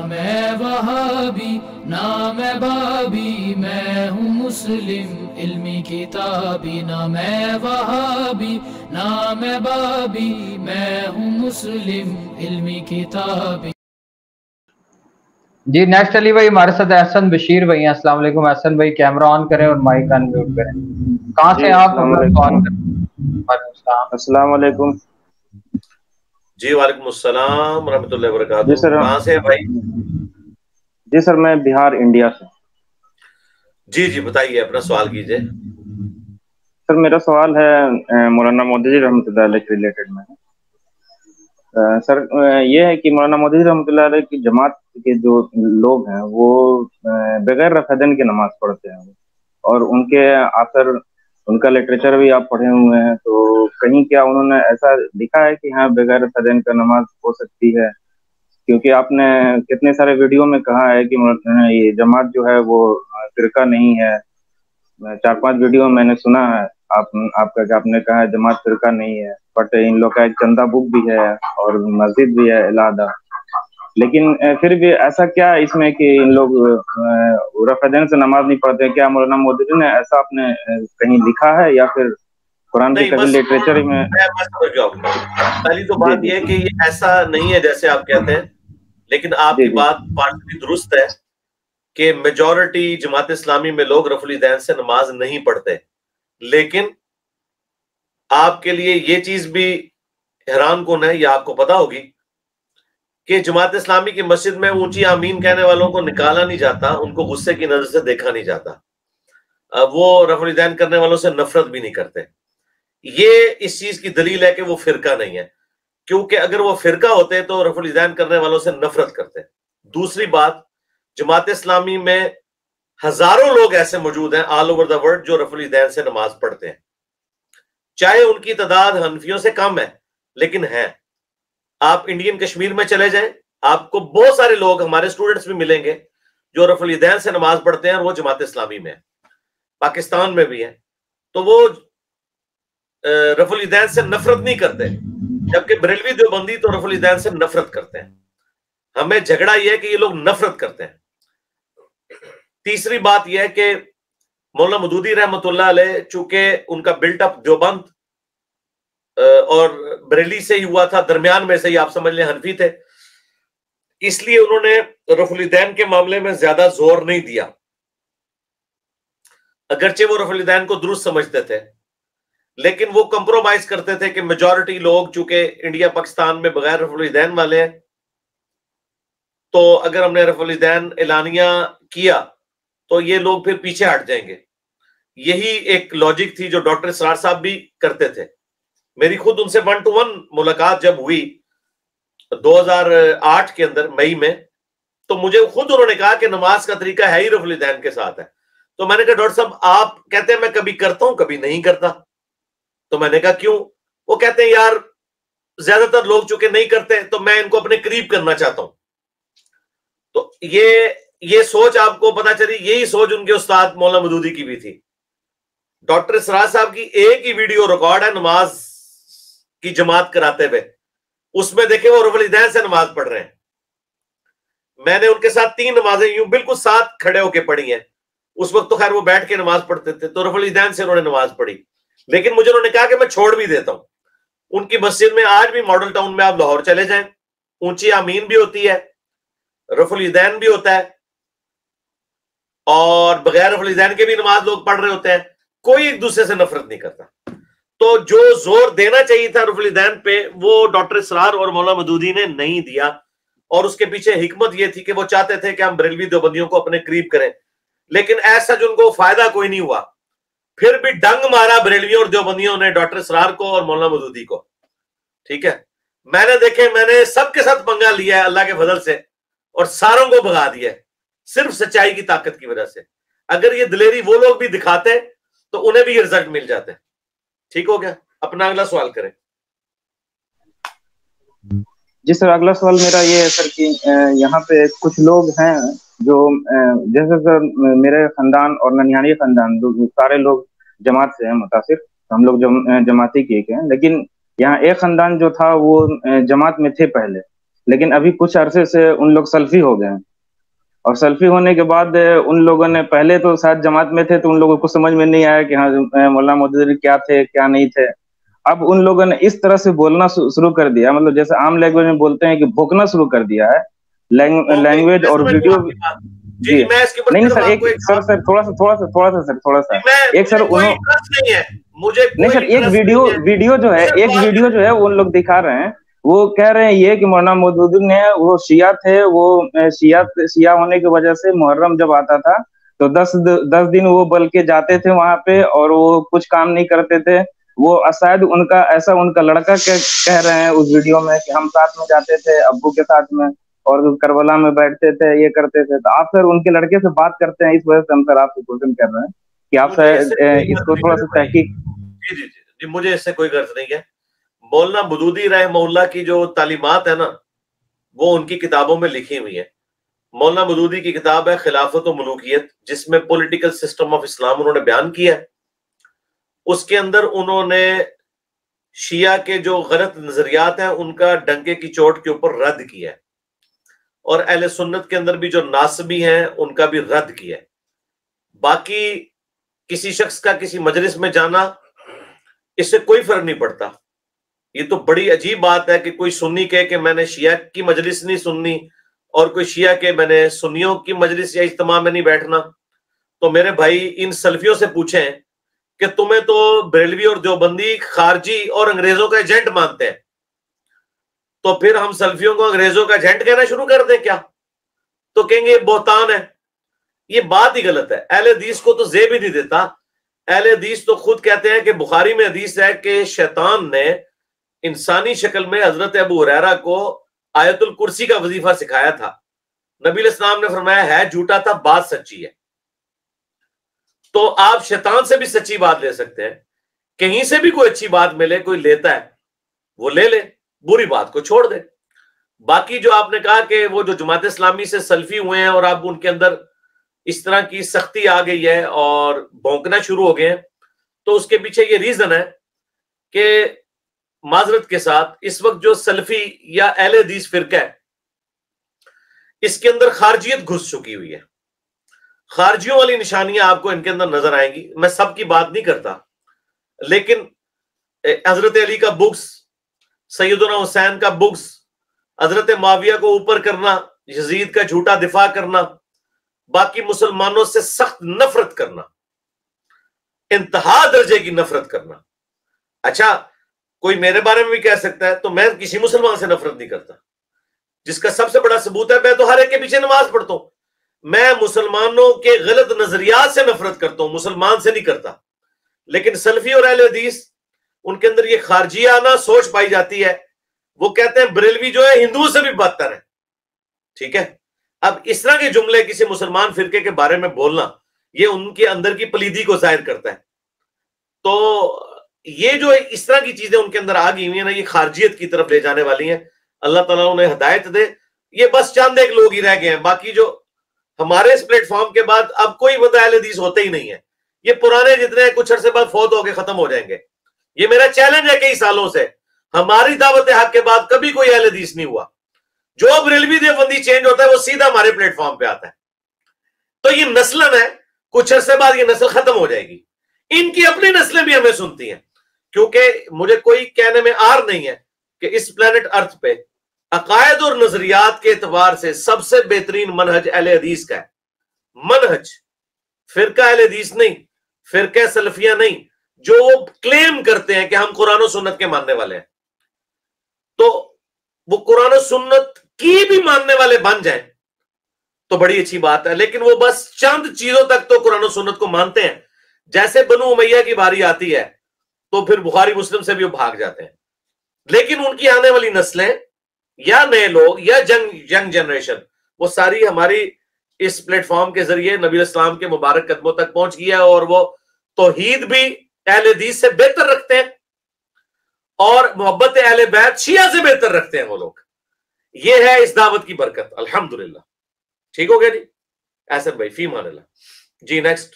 میں وہابی نہ میں بابی، میں ہوں مسلم علمی کتابی، نہ میں وہابی نہ میں بابی، میں ہوں مسلم علمی کتابی۔ جی نیکسٹ علی بھائی ہمارے ساتھ احسن بشیر بھائی ہیں۔ السلام علیکم احسن بھائی، کیمرہ آن کریں اور مائک انمیوٹ کریں۔ کہاں سے آپ اپنا سوال کریں؟ السلام علیکم۔ جی وعلیکم السلام ورحمۃ اللہ وبرکاتہ۔ جی سر، کہاں سے بھائی؟ جی سر میں بہار انڈیا سے۔ جی جی بتائیے، اپنا سوال کیجئے۔ سر میرا سوال ہے مولانا مودودی جی رحمۃ اللہ علیہ کے ریلیٹڈ میں۔ سر یہ ہے کہ مولانا مودودی جی رحمۃ اللہ علیہ کی جماعت کے جو لوگ ہیں وہ بغیر رفع دین کی نماز پڑھتے ہیں، اور ان کے آثر، ان کا لٹریچر بھی آپ پڑھے ہوئے ہیں، تو کہیں کیا انہوں نے ایسا لکھا ہے کہ ہاں بغیر رفع دین کا نماز ہو سکتی ہے؟ کیونکہ آپ نے کتنے سارے ویڈیو میں کہا ہے کہ یہ جماعت جو ہے وہ فرقہ نہیں ہے۔ 4-5 ویڈیو میں نے سنا ہے آپ کا کہ آپ نے کہا ہے جماعت فرقہ نہیں ہے، بٹ ان لوگ کا ایک چندہ بک بھی ہے اور مسجد بھی ہے علیحدہ، لیکن پھر بھی ایسا کیا اس میں کہ ان لوگ رفع دین سے نماز نہیں پڑھتے؟ کیا مولانا مودودی نے ایسا آپ نے کہیں لکھا ہے یا پھر قرآن کے کبھی لٹریچر میں؟ پہلی تو بات یہ ہے کہ یہ ایسا نہیں ہے جیسے آپ کہتے ہیں، لیکن آپ کی بات پارٹلی درست ہے کہ میجورٹی جماعت اسلامی میں لوگ رفع الیدین سے نماز نہیں پڑھتے، لیکن آپ کے لیے یہ چیز بھی حیران کن ہے، یہ آپ کو پتا ہوگی کہ جماعت اسلامی کی مسجد میں اونچی آمین کہنے والوں کو نکالا نہیں جاتا، ان کو غصے کی نظر سے دیکھا نہیں جاتا، وہ رفع الیدین کرنے والوں سے نفرت بھی نہیں کرتے۔ یہ اس چیز کی دلیل ہے کہ وہ فرقہ نہیں ہے، کیونکہ اگر وہ فرقہ ہوتے تو رفع الیدین کرنے والوں سے نفرت کرتے۔ دوسری بات، جماعت اسلامی میں ہزاروں لوگ ایسے موجود ہیں آل اوور دا ورلڈ جو رفع الیدین سے نماز پڑھتے ہیں، چاہے ان کی تعداد حنفیوں سے کم ہے لیکن ہے۔ آپ انڈین کشمیر میں چلے جائیں، آپ کو بہت سارے لوگ، ہمارے اسٹوڈنٹس بھی ملیں گے جو رفع الیدین سے نماز پڑھتے ہیں اور وہ جماعت اسلامی میں ہیں، پاکستان میں بھی ہیں، تو وہ رفع الیدین سے نفرت نہیں کرتے، جبکہ بریلوی دیوبندی تو رفع الیدین سے نفرت کرتے ہیں۔ ہمیں جھگڑا یہ ہے کہ یہ لوگ نفرت کرتے ہیں۔ تیسری بات یہ ہے کہ مولانا مودودی رحمۃ اللہ علیہ چونکہ ان کا بلٹ اپ دیوبند اور بریلی سے ہی ہوا تھا، درمیان میں سے ہی آپ سمجھ لیں حنفی تھے، اس لیے انہوں نے رفع الیدین کے معاملے میں زیادہ زور نہیں دیا، اگرچہ وہ رفع الیدین کو درست سمجھتے تھے، لیکن وہ کمپرومائز کرتے تھے کہ میجورٹی لوگ چونکہ انڈیا پاکستان میں بغیر رفع الیدین والے ہیں، تو اگر ہم نے رفع الیدین اعلانیہ کیا تو یہ لوگ پھر پیچھے ہٹ جائیں گے۔ یہی ایک لاجک تھی جو ڈاکٹر اسرار صاحب بھی کرتے تھے۔ میری خود ان سے 1-to-1 ملاقات جب ہوئی 2008 کے اندر مئی میں، تو مجھے خود انہوں نے کہا کہ نماز کا طریقہ ہے ہی رفع الیدین کے ساتھ ہے۔ تو میں نے کہا ڈاکٹر صاحب آپ کہتے ہیں میں کبھی کرتا ہوں کبھی نہیں کرتا، تو میں نے کہا کیوں؟ وہ کہتے ہیں یار زیادہ تر لوگ چونکہ نہیں کرتے تو میں ان کو اپنے قریب کرنا چاہتا ہوں۔ تو یہ سوچ آپ کو پتا چلی، یہی سوچ ان کے استاد مولانا مودودی کی بھی تھی۔ ڈاکٹر اسرار صاحب کی ایک ہی ویڈیو ریکارڈ ہے نماز کی جماعت کراتے ہوئے، اس میں دیکھیں وہ رفع الیدین سے نماز پڑھ رہے ہیں۔ میں نے ان کے ساتھ 3 نمازیں یوں بالکل ساتھ کھڑے ہو کے پڑھی ہیں، اس وقت تو خیر وہ بیٹھ کے نماز پڑھتے تھے، تو رفع الیدین سے انہوں نے نماز پڑھی، لیکن مجھے انہوں نے کہا کہ میں چھوڑ بھی دیتا ہوں۔ ان کی مسجد میں آج بھی ماڈل ٹاؤن میں آپ لاہور چلے جائیں، اونچی آمین بھی ہوتی ہے، رفع الیدین بھی ہوتا ہے، اور بغیر رفع الیدین کے بھی نماز لوگ پڑھ رہے ہوتے ہیں، کوئی ایک دوسرے سے نفرت نہیں کرتا۔ تو جو زور دینا چاہیے تھا رفع الیدین پہ وہ ڈاکٹر اسرار اور مولانا مودودی نے نہیں دیا، اور اس کے پیچھے حکمت یہ تھی کہ وہ چاہتے تھے کہ ہم بریلوی دیوبندیوں کو اپنے قریب کریں، لیکن ایسا جو ان کو فائدہ کوئی نہیں ہوا، پھر بھی ڈنگ مارا بریلویوں اور دیوبندیوں نے ڈاکٹر اسرار کو اور مولانا مودودی کو۔ ٹھیک ہے، میں نے سب کے ساتھ پنگا لیا ہے اللہ کے فضل سے، اور ساروں کو بھگا دیا ہے صرف سچائی کی طاقت کی وجہ سے۔ اگر یہ دلیری وہ لوگ بھی دکھاتے تو انہیں بھی یہ رزلٹ مل جاتے۔ ٹھیک ہو گیا، اپنا اگلا سوال کریں۔ جی سر، اگلا سوال میرا یہ ہے سر کہ یہاں پہ کچھ لوگ ہیں جو جیسے سر میرے خاندان اور ننیاڑی خاندان سارے لوگ جماعت سے ہیں متاثر، ہم لوگ جماعتی کے ہیں، لیکن یہاں ایک خاندان جو تھا وہ جماعت میں تھے پہلے، لیکن ابھی کچھ عرصے سے ان لوگ سلفی ہو گئے ہیں، اور سلفی ہونے کے بعد ان لوگوں نے، پہلے تو شاید جماعت میں تھے تو ان لوگوں کو سمجھ میں نہیں آیا کہ ہاں مولانا مودودی کیا تھے کیا نہیں تھے. اب ان لوگوں نے اس طرح سے بولنا شروع کر دیا، مطلب جیسے عام لینگویج میں بولتے ہیں کہ بھوکنا شروع کر دیا ہے لینگویج اور ویڈیو. جی نہیں سر، ایک سر تھوڑا سا ایک سر انہوں نہیں سر، ایک ویڈیو جو ہے وہ ان لوگ دکھا رہے ہیں، وہ کہہ رہے ہیں یہ کہ مولانا مودودی نے، وہ شیعہ تھے، وہ شیعہ ہونے کی وجہ سے محرم جب آتا تھا تو 10 دن وہ بل کے جاتے تھے وہاں پہ، اور وہ کچھ کام نہیں کرتے تھے. وہ شاید ان کا لڑکا کہہ رہے ہیں اس ویڈیو میں کہ ہم ساتھ میں جاتے تھے ابو کے ساتھ میں، اور کربلا میں بیٹھتے تھے، یہ کرتے تھے. تو آپ سر ان کے لڑکے سے بات کرتے ہیں، اس وجہ سے ہم سر آپ سے کوشچن کر رہے ہیں کہ آپ اس کو تھوڑا سا تحقیق. جی مجھے اس سے کوئی غرض نہیں ہے. مولانا مودودی رحمہ اللہ کی جو تعلیمات ہے نا، وہ ان کی کتابوں میں لکھی ہوئی ہے. مولانا مودودی کی کتاب ہے خلافت و ملوکیت، جس میں پولیٹیکل سسٹم آف اسلام انہوں نے بیان کیا ہے. اس کے اندر انہوں نے شیعہ کے جو غلط نظریات ہیں ان کا ڈنکے کی چوٹ کے اوپر رد کیا ہے، اور اہل سنت کے اندر بھی جو ناصبی ہیں ان کا بھی رد کیا ہے. باقی کسی شخص کا کسی مجلس میں جانا، اس سے کوئی فرق نہیں پڑتا. یہ تو بڑی عجیب بات ہے کہ کوئی سنی کہے کہ میں نے شیعہ کی مجلس نہیں سننی، اور کوئی شیعہ کہ میں نے سنیوں کی مجلس یا اجتماع میں نہیں بیٹھنا. تو میرے بھائی ان سلفیوں سے پوچھیں کہ تمہیں تو بریلوی اور دیوبندی خارجی اور انگریزوں کا ایجنٹ مانتے ہیں، تو پھر ہم سلفیوں کو انگریزوں کا ایجنٹ کہنا شروع کر دیں کیا؟ تو کہیں گے یہ بہتان ہے. یہ بات ہی غلط ہے. اہل حدیث کو تو زیب ہی نہیں دیتا. اہل حدیث تو خود کہتے ہیں کہ بخاری میں حدیث ہے کہ شیطان نے انسانی شکل میں حضرت ابو ہریرہ کو آیت الکرسی کا وظیفہ سکھایا تھا. نبی علیہ السلام نے فرمایا ہے جھوٹا تھا، بات سچی ہے. تو آپ شیطان سے بھی سچی بات لے سکتے ہیں. کہیں سے بھی کوئی اچھی بات ملے، کوئی لیتا ہے وہ لے لے، بری بات کو چھوڑ دے. باقی جو آپ نے کہا کہ وہ جو جماعت اسلامی سے سلفی ہوئے ہیں اور اب ان کے اندر اس طرح کی سختی آ گئی ہے اور بھونکنا شروع ہو گئے ہیں، تو اس کے پیچھے یہ ریزن ہے کہ معذرت کے ساتھ اس وقت جو سلفی یا اہل حدیث فرقہ ہے، اس کے اندر خارجیت گھس چکی ہوئی ہے. خارجیوں والی نشانیاں آپ کو ان کے اندر نظر آئیں گی. میں سب کی بات نہیں کرتا، لیکن حضرت علی کا بغض، سیدنا حسین کا بغض، حضرت معاویہ کو اوپر کرنا، یزید کا جھوٹا دفاع کرنا، باقی مسلمانوں سے سخت نفرت کرنا، انتہا درجے کی نفرت کرنا. اچھا کوئی میرے بارے میں بھی کہہ سکتا ہے، تو میں کسی مسلمان سے نفرت نہیں کرتا، جس کا سب سے بڑا ثبوت ہے میں تو ہر ایک کے پیچھے نماز پڑھتا ہوں. میں مسلمانوں کے غلط نظریات سے نفرت کرتا ہوں، مسلمان سے نہیں کرتا. لیکن سلفی اور اہل حدیث، ان کے اندر یہ خارجیانہ سوچ پائی جاتی ہے. وہ کہتے ہیں بریلوی جو ہے ہندوؤں سے بھی بدتر ہے. ٹھیک ہے، اب اس طرح کے جملے کسی مسلمان فرقے کے بارے میں بولنا، یہ ان کے اندر کی پلیدی کو ظاہر کرتا ہے. تو یہ جو اس طرح کی چیزیں ان کے اندر آ گئی ہوئی ہیں نا، یہ خارجیت کی طرف لے جانے والی ہیں. اللہ تعالیٰ انہیں ہدایت دے. یہ بس چند ایک لوگ ہی رہ گئے ہیں، باقی جو ہمارے اس پلیٹ فارم کے بعد اب کوئی بندہ اہل حدیث ہوتے ہی نہیں ہے. یہ پرانے جتنے ہیں کچھ عرصے بعد فوت ہو کے ختم ہو جائیں گے. یہ میرا چیلنج ہے کئی سالوں سے، ہماری دعوت حق کے بعد کبھی کوئی اہل حدیث نہیں ہوا. جو بریلوی دیوبندی چینج ہوتا ہے وہ سیدھا ہمارے پلیٹ فارم پہ آتا ہے. تو یہ نسلن ہے، کچھ عرصے بعد یہ نسل ختم ہو جائے گی. ان کی اپنی نسلیں بھی ہمیں سنتی ہیں، کیونکہ مجھے کوئی کہنے میں آر نہیں ہے کہ اس پلانٹ ارتھ پہ عقائد اور نظریات کے اعتبار سے سب سے بہترین منہج اہل حدیث کا ہے. منہج فرقہ اہل حدیث نہیں، فرقہ سلفیہ نہیں، جو وہ کلیم کرتے ہیں کہ ہم قرآن و سنت کے ماننے والے ہیں. تو وہ قرآن و سنت کی بھی ماننے والے بن جائیں تو بڑی اچھی بات ہے. لیکن وہ بس چند چیزوں تک تو قرآن و سنت کو مانتے ہیں. جیسے بنو امیہ کی باری آتی ہے تو پھر بخاری مسلم سے بھی وہ بھاگ جاتے ہیں. لیکن ان کی آنے والی نسلیں یا نئے لوگ یا ینگ جنریشن، وہ ساری ہماری اس پلیٹ فارم کے ذریعے نبی اسلام کے مبارک قدموں تک پہنچ گیا ہے، اور وہ توحید بھی اہل حدیث سے بہتر رکھتے ہیں اور محبت اہل بیت شیعہ سے بہتر رکھتے ہیں وہ لوگ. یہ ہے اس دعوت کی برکت الحمدللہ. ٹھیک ہو گیا جی احسن بھائی، فی مان اللہ. جی نیکسٹ.